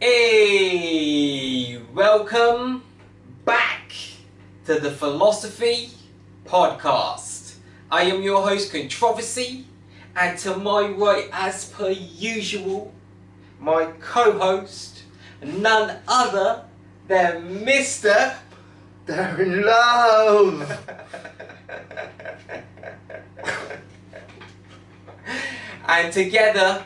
Hey, welcome back to the Philosophy Podcast. I am your host, Controversy, and to my right, as per usual, my co-host, none other than Mr. Darren Love! And together,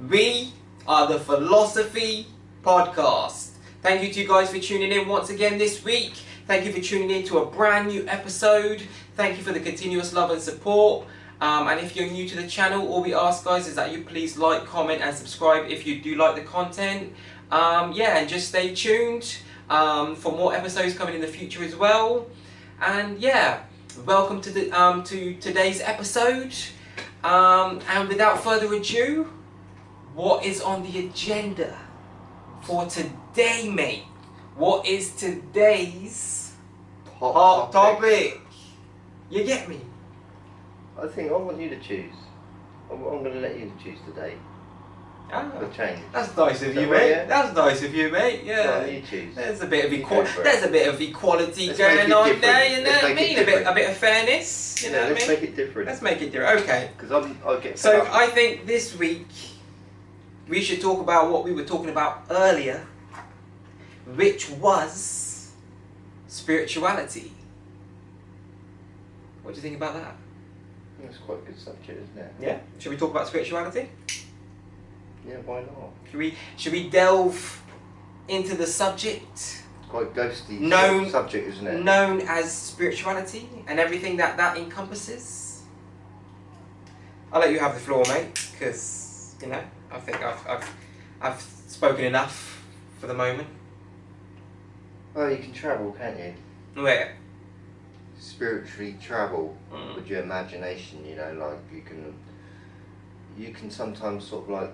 we are the Philosophy Podcast. Thank you to you guys for tuning in once again this week. Thank you for tuning in to a brand new episode. Thank you for the continuous love and support. And if you're new to the channel, all we ask, guys, is that you please like, comment, and subscribe if you do like the content. And just stay tuned for more episodes coming in the future as well. And yeah, welcome to the to today's episode. And without further ado, what is on the agenda for today, mate? What is today's hot topic? You get me? I think I want you to choose. I'm going to let you choose today. The change. That's nice of you, right, mate. yeah? That's nice of you, mate. Yeah. Well, you choose. There's a bit of You go for it. There's a bit of equality Let's going make it on different. there. You know Let's what I make mean? it A different. bit of fairness. You know what I let's mean? make it different. Let's make it different. Okay. Because I'll get So fed up. I think this week we should talk about what we were talking about earlier, which was spirituality. What do you think about that? That's quite a good subject, isn't it? Yeah. Should we talk about spirituality? Yeah, why not? Should we delve into the subject It's quite ghosty Known- subject, isn't it? known as spirituality and everything that encompasses? I'll let you have the floor, mate, because I think I've spoken enough for the moment. Well, you can travel, can't you? Where? Spiritually travel Mm. with your imagination, like you can sometimes sort of like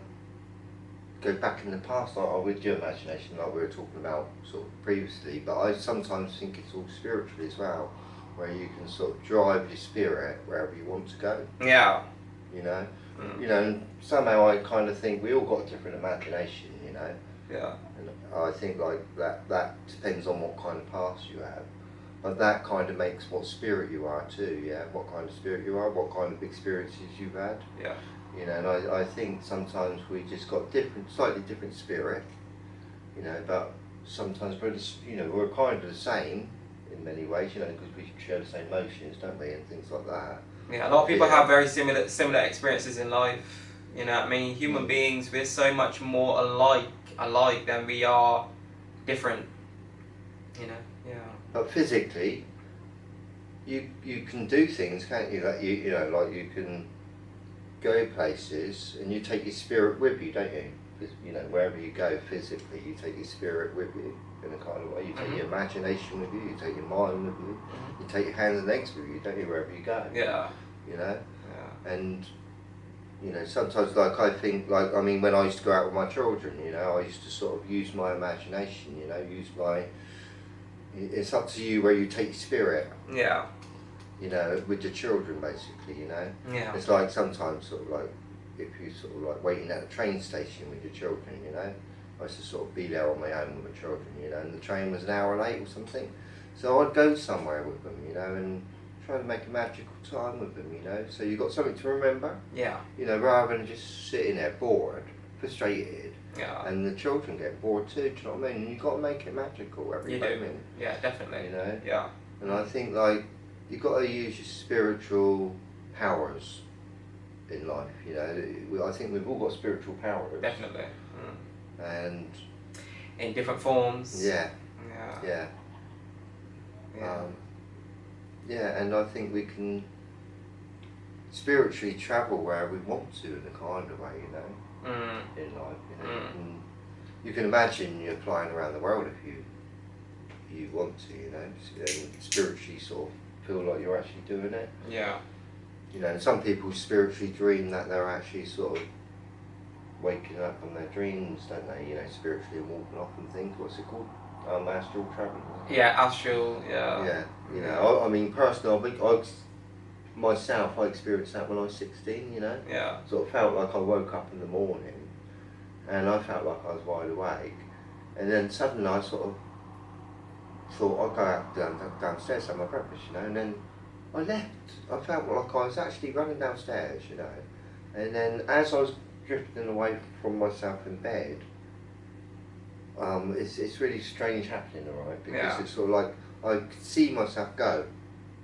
go back in the past or with your imagination, like we were talking about sort of previously, but I sometimes think it's all spiritually as well, where you can sort of drive your spirit wherever you want to go, Yeah. Mm. And somehow I kind of think we all got a different imagination, Yeah. and I think like that depends on what kind of past you have. But that kind of makes what spirit you are too, yeah? What kind of spirit you are, what kind of experiences you've had. Yeah. And I think sometimes we just got slightly different spirit, but sometimes we're kind of the same in many ways, because we share the same emotions, don't we, and things like that. Yeah, a lot of people Yeah. have very similar experiences in life. You know what I mean? Human beings, we're so much more alike than we are different. Yeah. But physically, you can do things, can't you? Like like you can go places and you take your spirit with you, don't you? Wherever you go physically, you take your spirit with you in a kind of way. You take your imagination with you, you take your mind with you, you take your hands and legs with you, don't you? Wherever you go. Yeah. Yeah. And sometimes I think when I used to go out with my children, I used to sort of use my imagination, it's up to you where you take your spirit, Yeah. with your children basically, Yeah. It's like sometimes sort of like if you sort of like waiting at a train station with your children, I used to sort of be there on my own with my children, and the train was an hour late or something, so I'd go somewhere with them, and try to make a magical time with them, so you got something to remember, Yeah. rather than just sitting there bored, frustrated. Yeah. And the children get bored too, do you know what I mean? And you've got to make it magical every You moment. do. Yeah, definitely. Yeah. And I think you've got to use your spiritual powers in life, I think we've all got spiritual powers. Definitely. And In different forms. yeah, Yeah. and I think we can spiritually travel where we want to in a kind of way, in life, you can imagine you're flying around the world if you want to, and spiritually sort of feel like you're actually doing it. Yeah. And some people spiritually dream that they're actually sort of waking up from their dreams, don't they? Spiritually and walking off and things. What's it called? Astral travel. Yeah, astral. Yeah. Yeah. I mean, personally, I experienced that when I was 16. Yeah. Sort of felt like I woke up in the morning and I felt like I was wide awake, and then suddenly I sort of thought I'd go out downstairs to have my breakfast, you know, and then I left. I felt like I was actually running downstairs, you know, and then as I was drifting away from myself in bed, it's really strange happening, alright, because it's sort of like I could see myself go.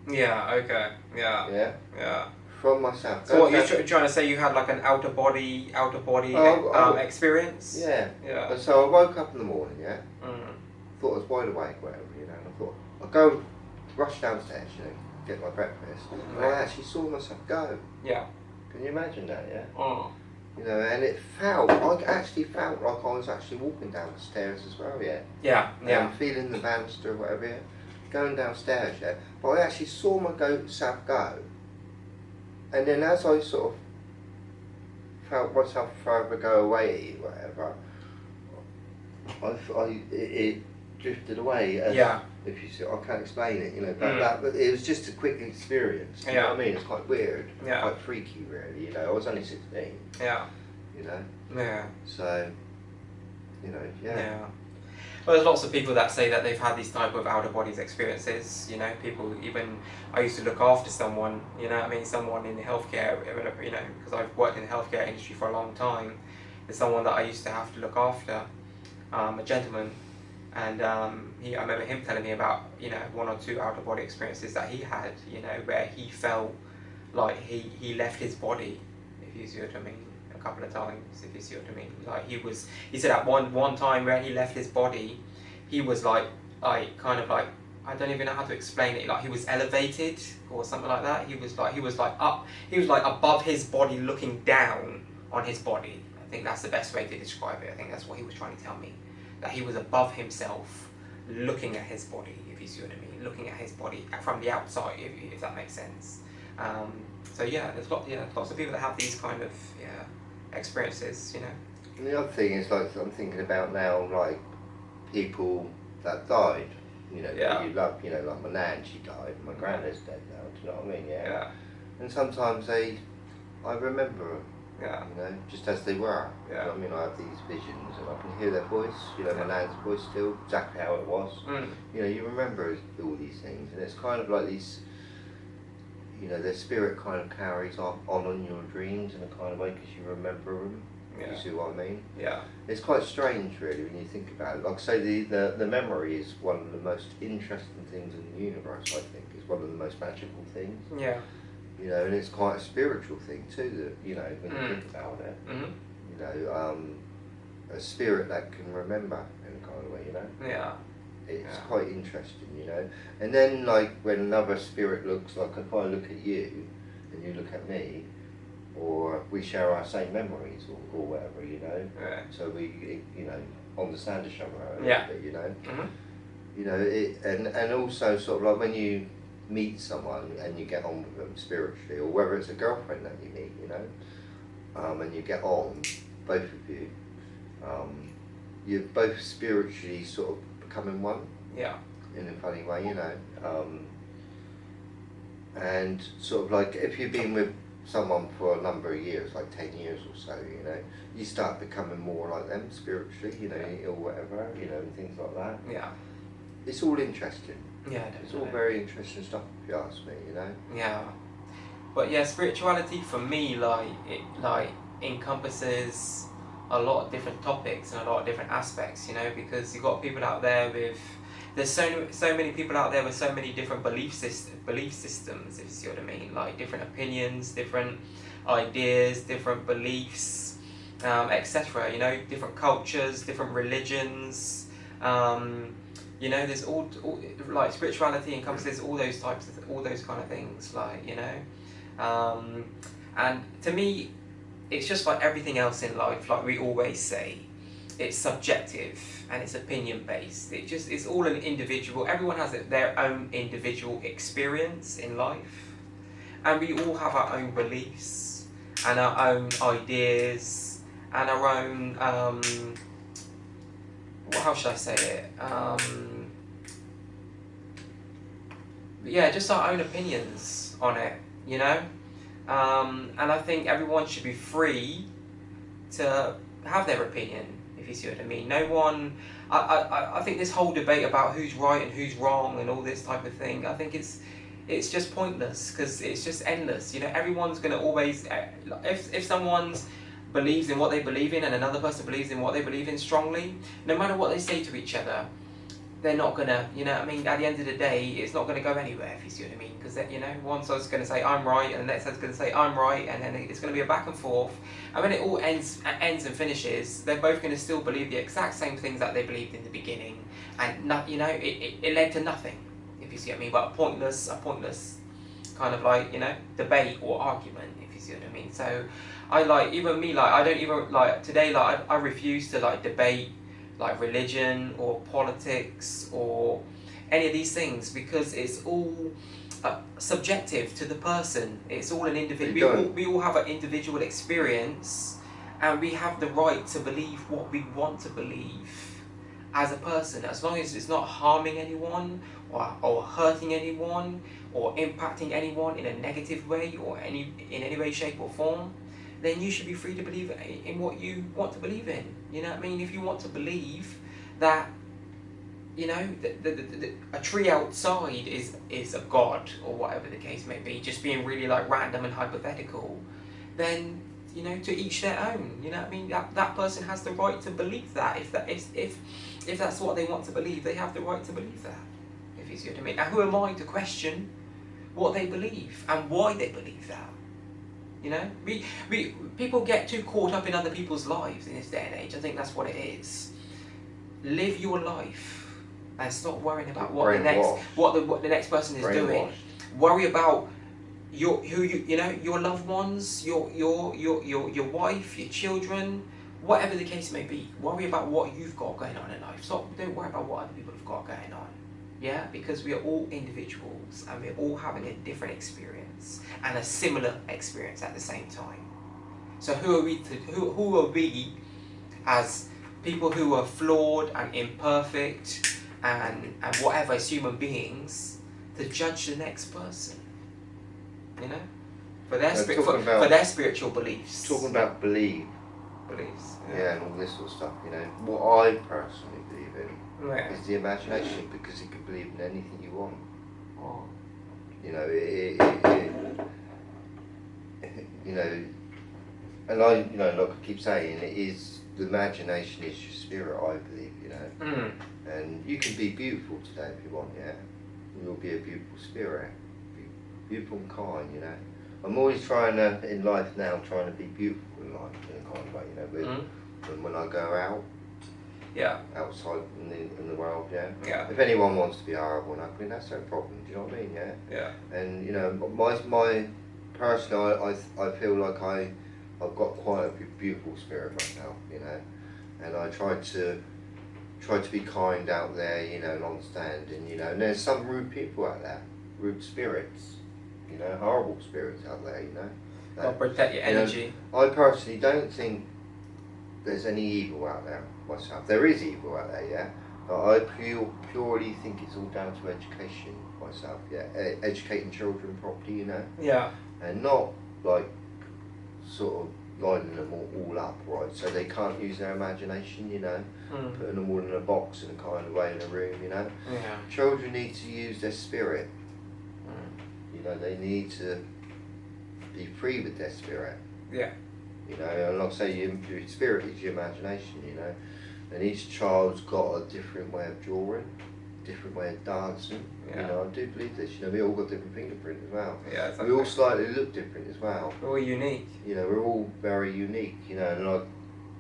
Yeah. Okay. Yeah. Yeah. Yeah. From myself. So what you're trying to say? You had like an out of body experience? Yeah. Yeah. And so I woke up in the morning, yeah. Mm. Thought I was wide awake, whatever, you know. And I thought I'll go rush downstairs, you know, get my breakfast. And I actually saw myself go. Yeah. Can you imagine that? Yeah. Mm. You know, and I actually felt like I was actually walking down the stairs as well, yeah. Yeah. Yeah. And feeling the banister, whatever, yeah. Going downstairs, yeah. But I actually saw myself go. And then as I sort of felt myself further go away, whatever, it drifted away. As, if you see, I can't explain it, you know. But it was just a quick experience. You know what I mean? It's quite weird, quite freaky, really. You know, I was only 16. Yeah. You know. Yeah. So, you know, yeah. Well, there's lots of people that say that they've had these type of out of bodies experiences. You know, people even. I used to look after someone. You know what I mean? Someone in the healthcare. You know, because I've worked in the healthcare industry for a long time. There's someone that I used to have to look after. A gentleman, and I remember him telling me about, you know, 1 or 2 out of body experiences that he had. You know, where he felt like he left his body. If you see what I mean. A couple of times, if you see what I mean. Like he said at one time where he left his body, he was like kind of like, I don't even know how to explain it, like he was elevated or something like that. He was like above his body, looking down on his body. I think that's the best way to describe it. I think that's what he was trying to tell me, that he was above himself, looking at his body, if you see what I mean, looking at his body from the outside, if that makes sense. So yeah, there's lots of people that have these kind of experiences, you know. And the other thing is, like, I'm thinking about now, like, people that died, you know, that you love, you know, like my nan, she died, my granddad's dead now, do you know what I mean? Yeah. And sometimes I remember them, you know, just as they were. You know what I mean? I have these visions and I can hear their voice, you know, my nan's voice still, exactly how it was. You know, you remember all these things, and it's kind of like these, you know, their spirit kind of carries on your dreams in a kind of way because you remember them. You see what I mean? Yeah. It's quite strange, really, when you think about it. Like I say, the memory is one of the most interesting things in the universe, I think. It's one of the most magical things. Yeah. You know, and it's quite a spiritual thing too, that, you know, when you think about it. You know, a spirit that can remember in a kind of way, you know? Yeah. It's quite interesting, you know. And then, like, when another spirit looks, like if I look at you and you look at me, or we share our same memories or whatever, you know. So we, you know, understand each other a little bit, you know. You know, and also sort of like when you meet someone and you get on with them spiritually, or whether it's a girlfriend that you meet, you know, and you get on, both of you, you're both spiritually sort of becoming one. Yeah. In a funny way, you know. And sort of like if you've been with someone for a number of years, like 10 years or so, you know, you start becoming more like them spiritually, you know, or whatever, you know, and things like that. Yeah. It's all interesting. Yeah, definitely. It's all very interesting stuff, if you ask me, you know. Yeah. But yeah, spirituality for me, like, it like encompasses a lot of different topics and a lot of different aspects, you know, because you've got people out there with, there's so many people out there with so many different belief systems, if you see what I mean, like different opinions, different ideas, different beliefs, etc. You know, different cultures, different religions. You know, there's all like spirituality encompasses all those types of all those kind of things, like, you know, and to me, it's just like everything else in life. Like we always say, it's subjective and it's opinion based. It's all an individual. Everyone has their own individual experience in life, and we all have our own beliefs and our own ideas and our own how should I say it? Yeah, just our own opinions on it, you know. And I think everyone should be free to have their opinion, if you see what I mean. No one, I think this whole debate about who's right and who's wrong and all this type of thing, I think it's just pointless, because it's just endless. You know, everyone's going to always, if someone's believes in what they believe in and another person believes in what they believe in strongly, no matter what they say to each other, they're not gonna, you know what I mean, at the end of the day, it's not gonna go anywhere, if you see what I mean, because, you know, one side's gonna say I'm right and the next side's gonna say I'm right, and then it's gonna be a back and forth, and when it all ends and finishes, they're both gonna still believe the exact same things that they believed in the beginning, and not, you know, it led to nothing, if you see what I mean, but a pointless kind of like, you know, debate or argument, if you see what I mean. So I like, even me, like, I don't even, like, today, like, I refuse to, like, debate, like, religion or politics or any of these things, because it's all subjective to the person. It's all an individual. We all have an individual experience, and we have the right to believe what we want to believe as a person, as long as it's not harming anyone or hurting anyone or impacting anyone in a negative way or in any way, shape or form. Then you should be free to believe in what you want to believe in. You know what I mean? If you want to believe that, you know, a tree outside is a god, or whatever the case may be, just being really like random and hypothetical, then, you know, to each their own. You know what I mean? That person has the right to believe that. If that's what they want to believe, they have the right to believe that. If you see what I mean? And who am I to question what they believe and why they believe that? You know, people get too caught up in other people's lives in this day and age. I think that's what it is. Live your life and stop worrying about what the next person is doing. Worry about your loved ones, your wife, your children, whatever the case may be. Worry about what you've got going on in life. Don't worry about what other people have got going on. Yeah, because we are all individuals and we're all having a different experience and a similar experience at the same time. So who are we as people who are flawed and imperfect and whatever, as human beings, to judge the next person? You know, for their spiritual beliefs. Talking about beliefs. Yeah, and all this sort of stuff. You know, what I personally believe in. Yeah. Is the imagination, because you can believe in anything you want. Oh. You know, you know, and I, you know, like I keep saying, it is, the imagination is your spirit, I believe, you know. And you can be beautiful today if you want, yeah. You'll be a beautiful spirit, be beautiful and kind, you know. I'm always trying to, in life now, trying to be beautiful in life, in a kind of way, you know, when I go out. Yeah. Outside in the world, yeah. Yeah. If anyone wants to be horrible and ugly, that's their problem. Do you know what I mean? Yeah. Yeah. And you know, my personally, I feel like I've got quite a beautiful spirit myself, you know, and I try to be kind out there, you know, and understanding, you know. And there's some rude people out there, rude spirits, you know, horrible spirits out there, you know. Gotta protect your energy. You know, I personally don't think there's any evil out there myself. There is evil out there, yeah. But I purely think it's all down to education myself, yeah. Educating children properly, you know. Yeah. And not like sort of lining them all up, right? So they can't use their imagination, you know. Putting them all in a box in a kind of way in a room, you know. Yeah. Children need to use their spirit. You know, they need to be free with their spirit. Yeah. You know, and like I say, your spirit is your imagination, you know, and each child's got a different way of drawing, different way of dancing. Yeah. You know, I do believe this. You know, we all got different fingerprint as well. Yeah, exactly. We all slightly look different as well. We're all unique. You know, we're all very unique. You know, and like,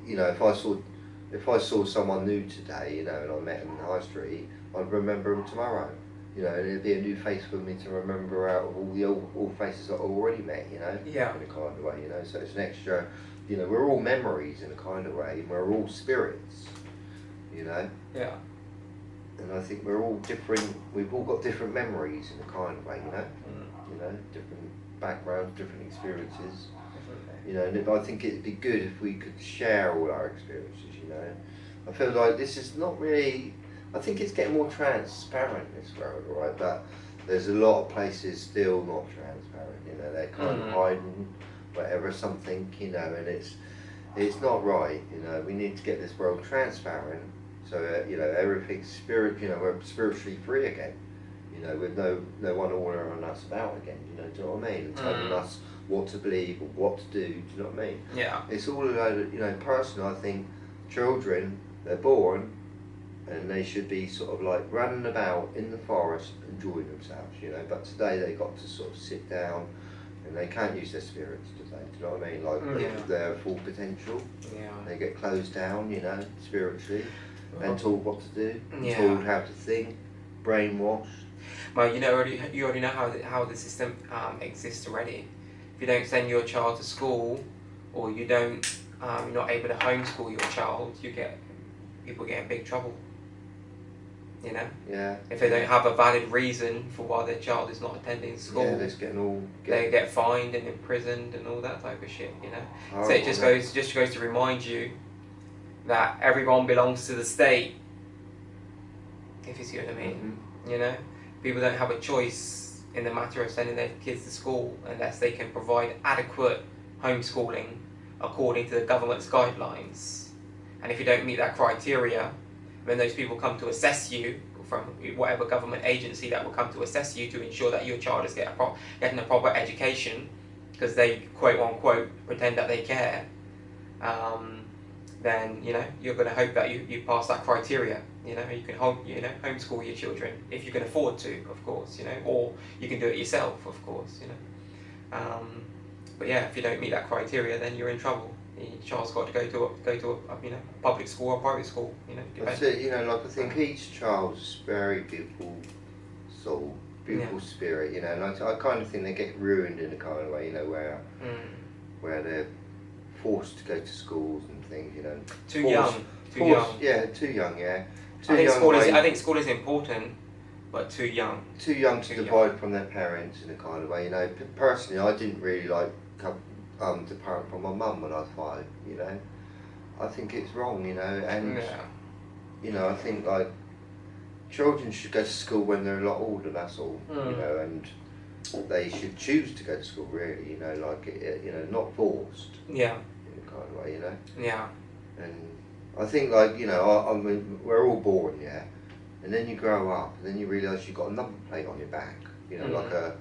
you know, if I saw someone new today, you know, and I met them in the high street, I'd remember them tomorrow. You know, and it'd be a new face for me to remember out of all the old faces that I already met, you know, Yeah. in a kind of way, you know, so it's an extra, you know, we're all memories in a kind of way, and we're all spirits, you know. Yeah. And I think we're all different, we've all got different memories in a kind of way, you know, you know, different backgrounds, different experiences, you know, and I think it'd be good if we could share all our experiences, you know. I feel like this is not really, I think it's getting more transparent, this world, right? But there's a lot of places still not transparent, you know, they're kind of hiding whatever, something, you know, and it's not right. You know, we need to get this world transparent, so you know, everything's spirit. You know, we're spiritually free again. You know, with no one ordering us about again. You know, do you know what I mean? And telling us what to believe or what to do. Do you know what I mean? Yeah. It's all you know. Personally, I think children, they're born, and they should be sort of like running about in the forest enjoying themselves, you know, but today they got to sort of sit down and they can't use their spirits today, do you know what I mean? Like their full potential, they get closed down, you know, spiritually, and told what to do, told how to think, brainwashed. Well, you already know how the system exists already. If you don't send your child to school, or you don't, you're not able to homeschool your child, people get in big trouble. You know? Yeah. If they don't have a valid reason for why their child is not attending school, they get fined and imprisoned and all that type of shit, you know? So it just goes to remind you that everyone belongs to the state, if you see what I mean. You know? People don't have a choice in the matter of sending their kids to school unless they can provide adequate homeschooling according to the government's guidelines. And if you don't meet that criteria, when those people come to assess you from whatever government agency that will come to assess you to ensure that your child is getting a proper education, because they quote unquote pretend that they care, then you know you're going to hope that you pass that criteria. You know, you can homeschool your children if you can afford to, of course. You know, or you can do it yourself, of course. You know, but yeah, if you don't meet that criteria, then you're in trouble. Your child's got to go to a public school or private school. You know, that's it. You know, like I think each child's very beautiful soul, beautiful spirit. You know, and I kind of think they get ruined in a kind of way. You know, where they're forced to go to schools and things. You know, too young. Yeah, too young. Yeah, I think school is important, but too young. Too young to divide from their parents in a kind of way. You know, personally, I didn't really like to parent from my mum when I was 5, you know. I think it's wrong, you know, and you know, I think like children should go to school when they're a lot older, that's all, you know, and they should choose to go to school really, you know, like you know, not forced. Yeah. In a kind of way, you know. Yeah. And I think like, you know, I mean, we're all born, yeah, and then you grow up and then you realise you've got a number plate on your back, you know, like a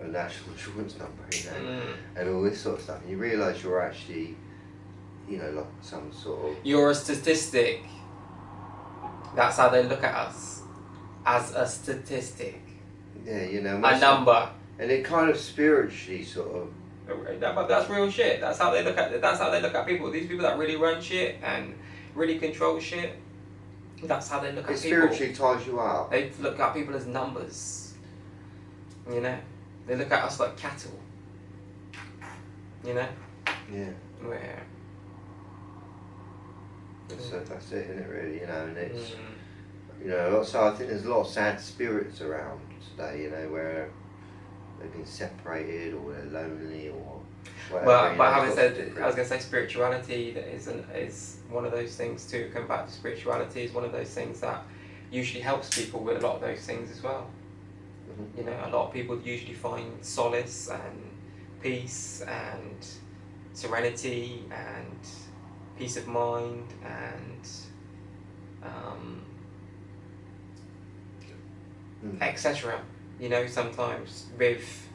national insurance number, you know, and all this sort of stuff, and you realise you're actually, you know, like some sort of... You're a statistic. That's how they look at us, as a statistic. Yeah, you know. A number. And it kind of spiritually sort of... But that's real shit. That's how they look at people. These people that really run shit and really control shit, that's how they look at people. It spiritually ties you up. They look at people as numbers. You know? They look at us like cattle. You know? Yeah. Where? That's it, isn't it, really? You know, and it's... You know, so I think there's a lot of sad spirits around today, you know, where they've been separated or they're lonely or whatever. But having said, I was going to say spirituality is one of those things too. Coming back to spirituality is one of those things that usually helps people with a lot of those things as well. You know, a lot of people usually find solace and peace and serenity and peace of mind and etc. You know, sometimes with,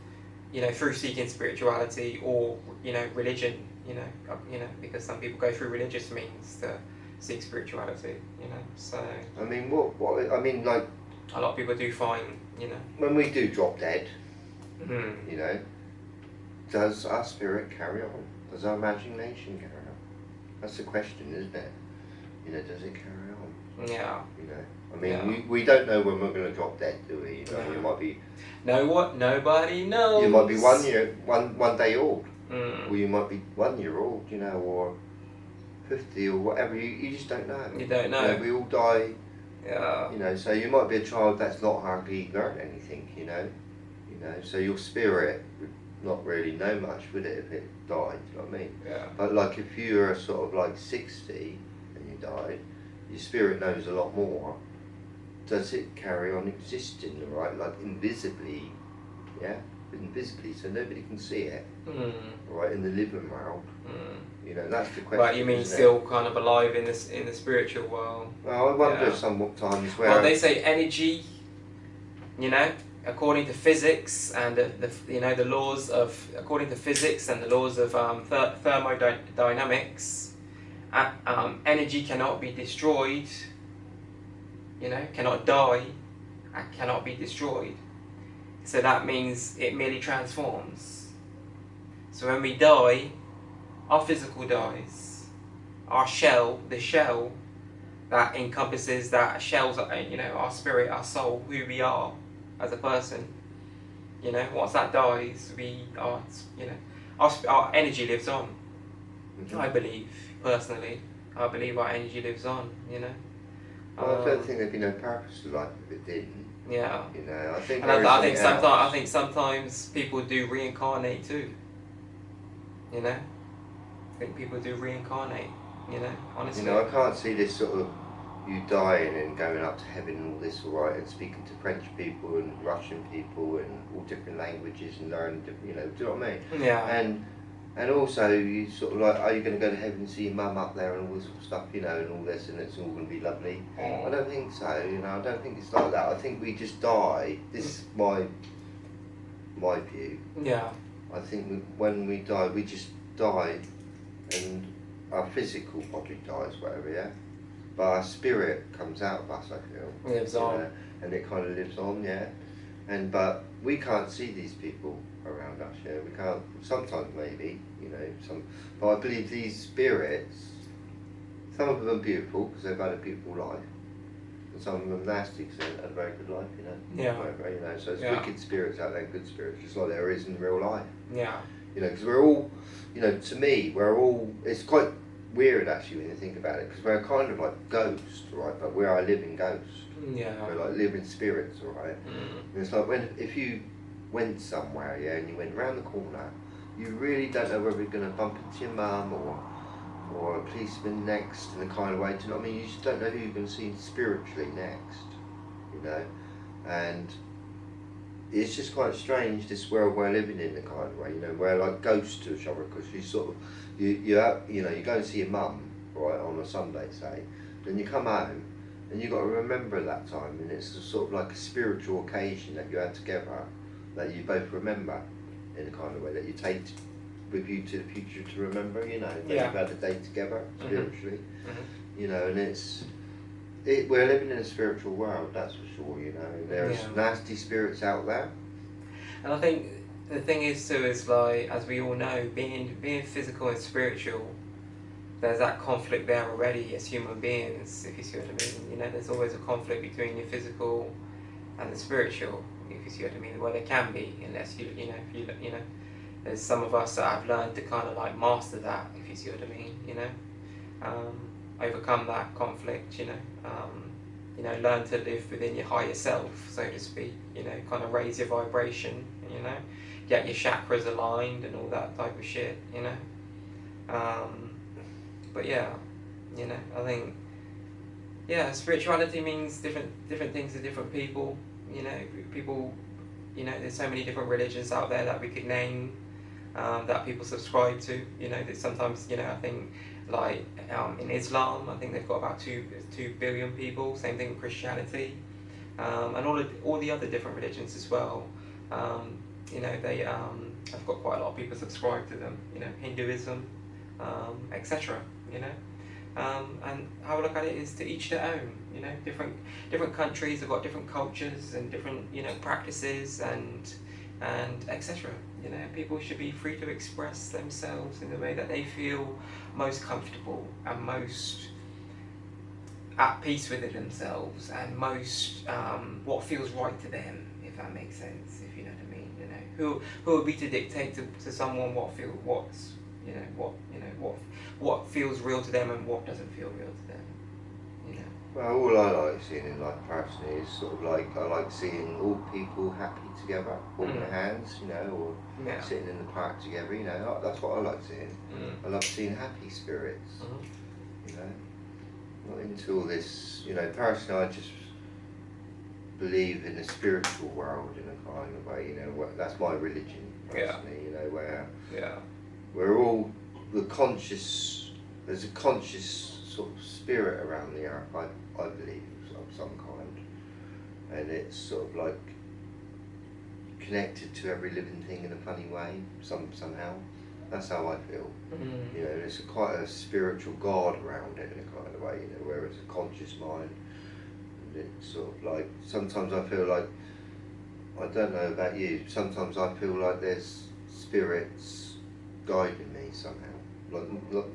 you know, through seeking spirituality or, you know, religion. You know, because some people go through religious means to seek spirituality. You know, so. I mean, what I mean, like. A lot of people do find, you know. When we do drop dead, you know, does our spirit carry on? Does our imagination carry on? That's the question, isn't it? You know, does it carry on? Yeah. You know, I mean, we don't know when we're going to drop dead, do we? You know, you might be. Nobody knows. You might be one day old, or you might be 1 year old, you know, or 50 or whatever. You just don't know. You don't know. You know, we all die. Yeah. You know, so you might be a child that's not hardly learned anything, you know, so your spirit would not really know much, would it, if it died, you know what I mean? Yeah. But like if you were sort of like 60 and you died, your spirit knows a lot more. Does it carry on existing, right? Like invisibly, yeah? invisibly, so nobody can see it. Mm. Right, in the living world. Mm. You know, that's the question. But you mean still kind of alive in the spiritual world? Well, I wonder sometimes where. Well, they say energy. You know, according to physics and the laws of according to physics and the laws of thermodynamics, energy cannot be destroyed. You know, cannot die, and cannot be destroyed. So that means it merely transforms. So when we die, our physical dies. Our shell, the shell that encompasses that shells, our spirit, our soul, who we are as a person. You know, once that dies, our energy lives on. Mm-hmm. I believe, personally, I believe our energy lives on. You know. Well, I don't think there'd be no purpose to life if it didn't. Yeah. You know, I think. And I think sometimes people do reincarnate too. You know, I think people do reincarnate. You know, honestly. You know, I can't see this sort of you dying and going up to heaven and all this, all right, and speaking to French people and Russian people and all different languages and learning, you know, do you know what I mean? Yeah. And also, you sort of like, are you going to go to heaven and see your mum up there and all this sort of stuff, you know, and all this, and it's all going to be lovely? I don't think so, you know, I don't think it's like that. I think we just die. This is my view. Yeah. I think when we die, we just die, and our physical body dies, whatever, yeah? But our spirit comes out of us, I feel. Lives on. Know, and it kind of lives on, yeah? But we can't see these people around us, yeah? We can't, sometimes maybe, you know, but I believe these spirits, some of them are beautiful because they've had a beautiful life, and some of them are nasty because they've had a very good life, you know? Yeah. Whatever, you know, so it's wicked spirits out there, good spirits, just like there is in real life. Yeah. You know, because we're all, you know, to me, it's quite weird actually when you think about it, because we're kind of like ghosts, right? But we're a living ghost. Yeah. We're like living spirits, right? Mm. And it's like if you went somewhere, yeah, and you went round the corner, you really don't know whether you're going to bump into your mum or a policeman next in a kind of way. Do you know what I mean? You just don't know who you're going to see spiritually next, you know? And it's just quite strange, this world we're living in, the kind of way, you know, we're like ghosts to each other, because you sort of, you go and see your mum, right, on a Sunday, say, then you come home, and you've got to remember that time, and it's sort of like a spiritual occasion that you had together, that you both remember, in a kind of way, that you take with you to the future to remember, you know, that you've had a day together, spiritually, you know, and we're living in a spiritual world, that's for sure, you know, and there's nasty spirits out there. And I think the thing is too, is like, as we all know, being physical and spiritual, there's that conflict there already as human beings, if you see what I mean. You know, there's always a conflict between your physical and the spiritual, if you see what I mean. Well, there can be, unless you know, there's some of us that have learned to kind of like master that, if you see what I mean, you know. Overcome that conflict, you know, learn to live within your higher self, so to speak, you know, kind of raise your vibration, you know, get your chakras aligned and all that type of shit, you know. But yeah, you know, I think, spirituality means different things to different people, you know, there's so many different religions out there that we could name, that people subscribe to, you know, that sometimes, you know, I think, like in Islam, I think they've got about 2 billion people. Same thing with Christianity, and all the other different religions as well. You know, they have got quite a lot of people subscribe to them. You know, Hinduism, etc. You know, and how I look at it is to each their own. You know, different countries have got different cultures and different, you know, practices and etc. You know, people should be free to express themselves in the way that they feel most comfortable and most at peace within themselves, and most what feels right to them, if that makes sense, if you know what I mean. You know, who would be to dictate to someone what feels real to them and what doesn't feel real to them. You know. Well, all I like seeing in life personally is sort of like, I like seeing all people happy together, holding their hands, you know, or sitting in the park together, you know, that's what I like seeing. I love seeing happy spirits, you know, not into all this, you know, personally believe in a spiritual world in a kind of way. You know, that's my religion personally. You know, where we're all the conscious. There's a conscious sort of spirit around the earth. I believe of some kind, and it's sort of like connected to every living thing in a funny way. Somehow. That's how I feel. You know, there's quite a spiritual God around it in a kind of way, you know, where it's a conscious mind. And it's sort of like, sometimes I feel like, I don't know about you, sometimes I feel like there's spirits guiding me somehow. Like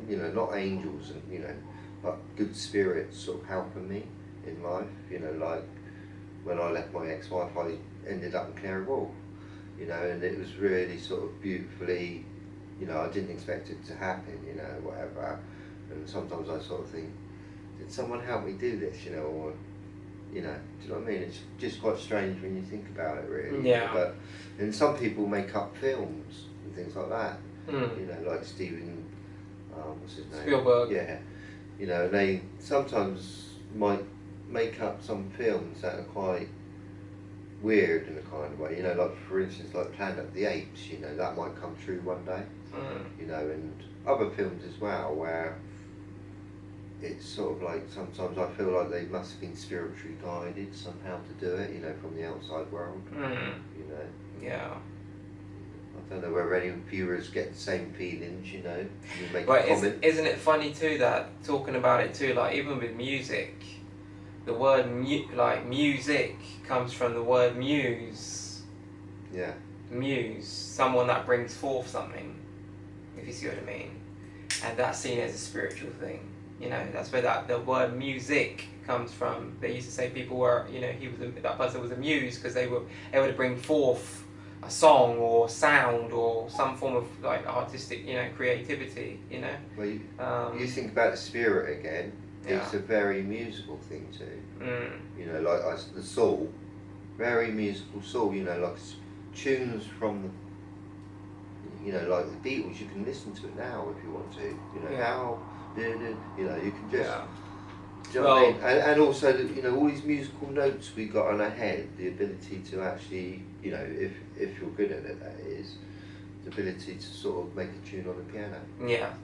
you know, not angels, and you know, but good spirits sort of helping me in life. You know, like when I left my ex-wife, I ended up in Canary Wharf. You know, and it was really sort of beautifully. You know, I didn't expect it to happen, you know, whatever. And sometimes I sort of think, did someone help me do this, you know, or, you know, do you know what I mean? It's just quite strange when you think about it, really. Yeah. But, and some people make up films and things like that. You know, like Steven, what's his name? Spielberg. Yeah. You know, they sometimes might make up some films that are quite weird in a kind of way, you know, like for instance, like Planet of the Apes, you know, that might come true one day, you know, and other films as well, where it's sort of like sometimes I feel like they must have been spiritually guided somehow to do it, you know, from the outside world, you know. Yeah. I don't know whether any viewers get the same feelings, you know. You make But a comment. isn't it funny too that talking about it too, like even with music. The word music comes from the word muse. Yeah. Muse, someone that brings forth something, if you see what I mean. And that's seen as a spiritual thing. You know, that's where the word music comes from. They used to say people were, you know, that person was a muse because they were able to bring forth a song or sound or some form of like artistic, you know, creativity. You know. Well, you think about the spirit again. Yeah. It's a very musical thing too. You know, like the soul, very musical soul. You know, like tunes from the, you know, like the Beatles. You can listen to it now if you want to. You know, how, you know, you can just. Do you know what I mean? And also, you know, all these musical notes we got on our head, the ability to actually, you know, if you're good at it, that is, the ability to sort of make a tune on the piano. Yeah.